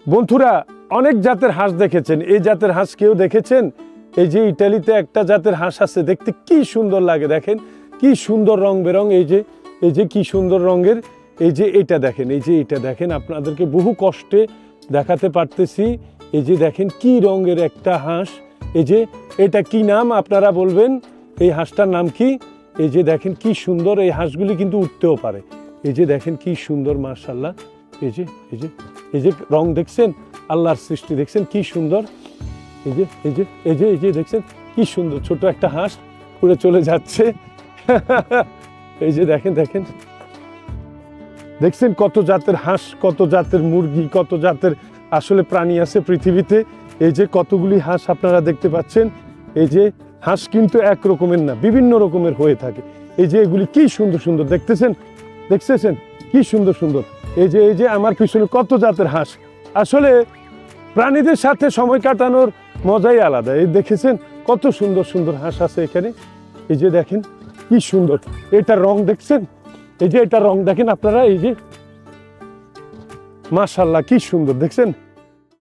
বন্ধুরা, অনেক জাতের হাঁস দেখেছেন, এই জাতের হাঁস কেউ দেখেছেন? এই যে ইটালিতে একটা জাতের হাঁস আছে, দেখতে কি সুন্দর লাগে, দেখেন কি সুন্দর রং বেরং, এই যে কি সুন্দর রঙের, এই যে এটা দেখেন, এই যে এটা দেখেন, আপনাদেরকে বহু কষ্টে দেখাতে পারতেছি। এই যে দেখেন কি রঙের একটা হাঁস, এই যে এটা কি নাম আপনারা বলবেন, এই হাঁসটার নাম কি? এই যে দেখেন কি সুন্দর, এই হাঁসগুলি কিন্তু উঠতেও পারে। এই যে দেখেন কি সুন্দর, মাশাআল্লাহ। এই যে এই যে এই যে রং দেখছেন, আল্লাহর সৃষ্টি দেখছেন কি সুন্দর। এই যে এই যে এই যে এই যে দেখছেন কি সুন্দর, ছোট একটা হাঁস উড়ে চলে যাচ্ছে। এই যে দেখেন দেখেন, দেখছেন কত জাতের হাঁস, কত জাতের মুরগি, কত জাতের আসলে প্রাণী আছে পৃথিবীতে। এই যে কতগুলি হাঁস আপনারা দেখতে পাচ্ছেন। এই যে হাঁস কিন্তু এক রকমের না, বিভিন্ন রকমের হয়ে থাকে। এই যে এগুলি কি সুন্দর সুন্দর দেখতেছেন, দেখতেছেন কি সুন্দর সুন্দর। এই যে আমার পিছনে কত জাতের হাঁস। আসলে প্রাণীদের সাথে সময় কাটানোর মজাই আলাদা। এই দেখেছেন কত সুন্দর সুন্দর হাঁস আছে এখানে। এই যে দেখেন কি সুন্দর, এটার রং দেখছেন, এই যে এটা রং দেখেন আপনারা, এই যে মাশাআল্লাহ কি সুন্দর দেখছেন।